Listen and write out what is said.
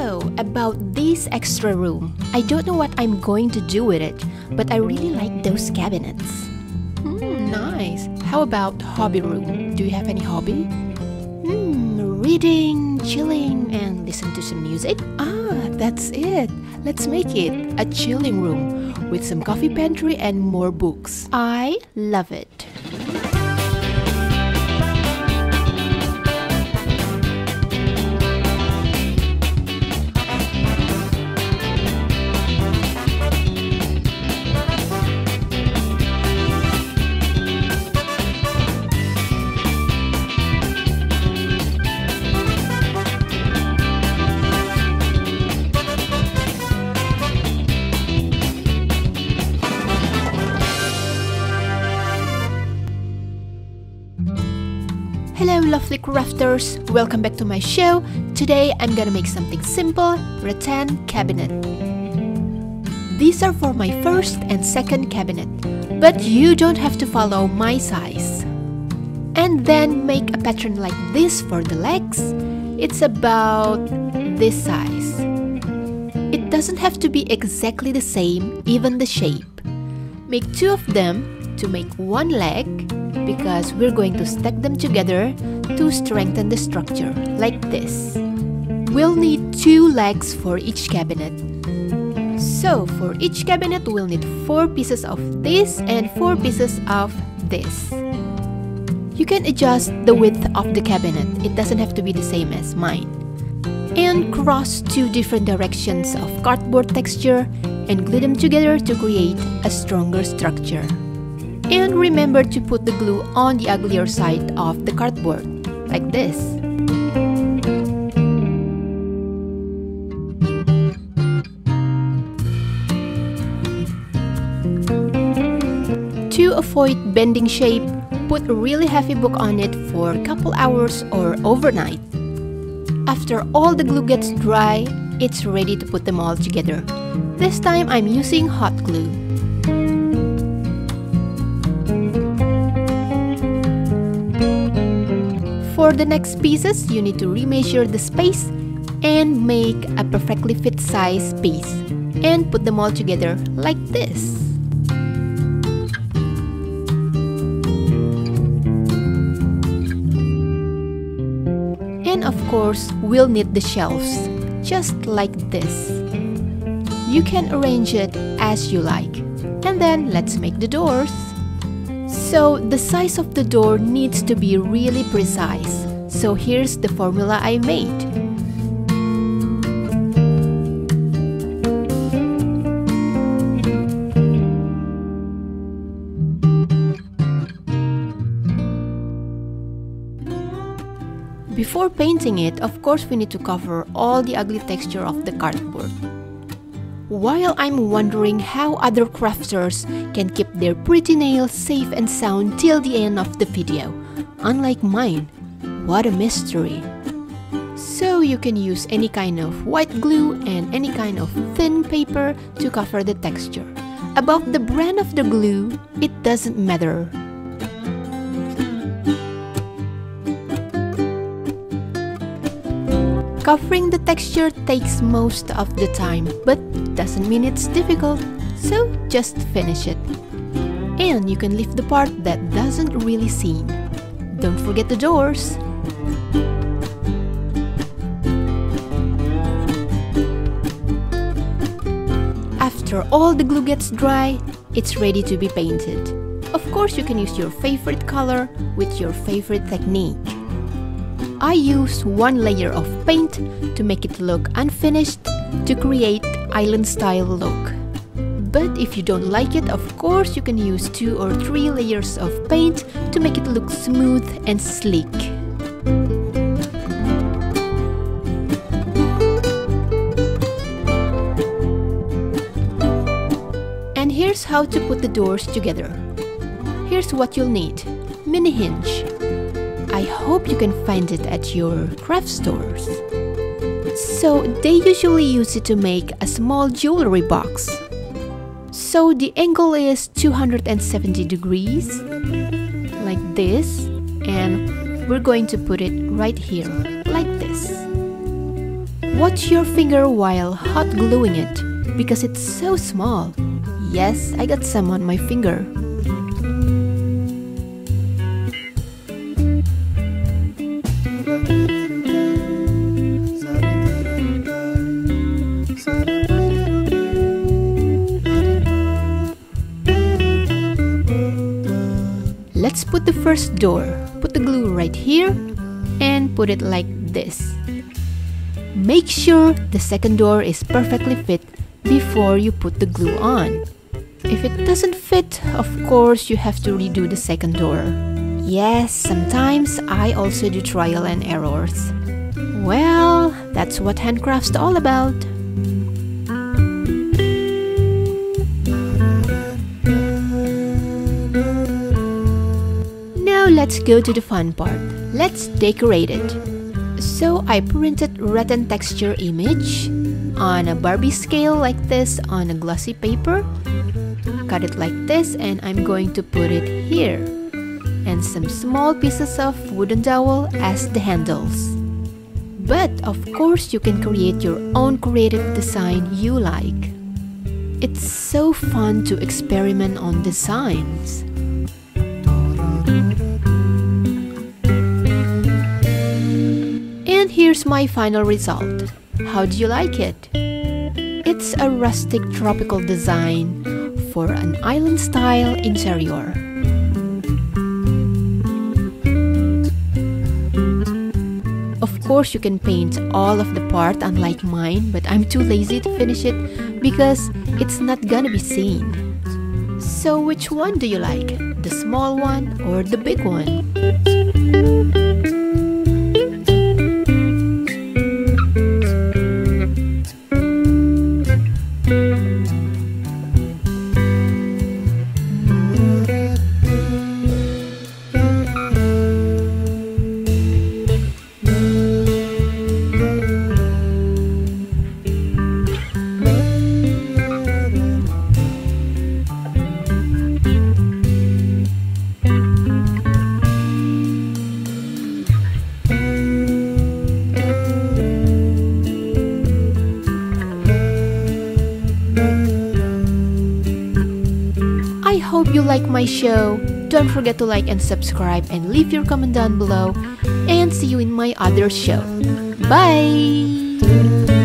So, about this extra room, I don't know what I'm going to do with it, but I really like those cabinets. Nice. How about hobby room? Do you have any hobby? Reading, chilling, and listen to some music? That's it. Let's make it a chilling room with some coffee pantry and more books. I love it. Hello lovely crafters, welcome back to my show. Today I'm gonna make something simple, rattan cabinet. These are for my first and second cabinet, but you don't have to follow my size. And then make a pattern like this for the legs. It's about this size. It doesn't have to be exactly the same, even the shape. Make two of them to make one leg, because we're going to stack them together to strengthen the structure, like this. We'll need 2 legs for each cabinet. So for each cabinet, we'll need 4 pieces of this and 4 pieces of this. You can adjust the width of the cabinet. It doesn't have to be the same as mine. And cross 2 different directions of cardboard texture and glue them together to create a stronger structure. And remember to put the glue on the uglier side of the cardboard, like this. To avoid bending shape, put a really heavy book on it for a couple hours or overnight. After all the glue gets dry, it's ready to put them all together. This time I'm using hot glue. For the next pieces, you need to remeasure the space and make a perfectly fit size piece and put them all together like this. And of course, we'll need the shelves, just like this. You can arrange it as you like. And then let's make the doors. So the size of the door needs to be really precise. So here's the formula I made. Before painting it, of course we need to cover all the ugly texture of the cardboard. While I'm wondering how other crafters can keep their pretty nails safe and sound till the end of the video, unlike mine, what a mystery. So you can use any kind of white glue and any kind of thin paper to cover the texture. About the brand of the glue, it doesn't matter. Covering the texture takes most of the time, but doesn't mean it's difficult, so just finish it. And you can leave the part that doesn't really seen. Don't forget the doors. After all the glue gets dry, it's ready to be painted. Of course, you can use your favorite color with your favorite technique. I use 1 layer of paint to make it look unfinished to create island style look. But if you don't like it, of course you can use 2 or 3 layers of paint to make it look smooth and sleek. And here's how to put the doors together. Here's what you'll need. Mini hinge. I hope you can find it at your craft stores. So they usually use it to make a small jewelry box. So the angle is 270 degrees, like this, and we're going to put it right here, like this. Watch your finger while hot gluing it, because it's so small. Yes, I got some on my finger. Let's put the first door. Put the glue right here and put it like this. Make sure the second door is perfectly fit before you put the glue on. If it doesn't fit, of course you have to redo the second door. Yes, sometimes I also do trial and errors. Well, that's what handcraft's all about. Now let's go to the fun part. Let's decorate it. So I printed rattan texture image on a Barbie scale like this on a glossy paper. Cut it like this and I'm going to put it here. And some small pieces of wooden dowel as the handles. But of course you can create your own creative design you like. It's so fun to experiment on designs. And here's my final result. How do you like it? It's a rustic tropical design for an island-style interior. Of course, you can paint all of the part unlike mine, but I'm too lazy to finish it because it's not gonna be seen. So which one do you like? The small one or the big one? I hope you like my show. Don't forget to like and subscribe and leave your comment down below. And see you in my other show. Bye!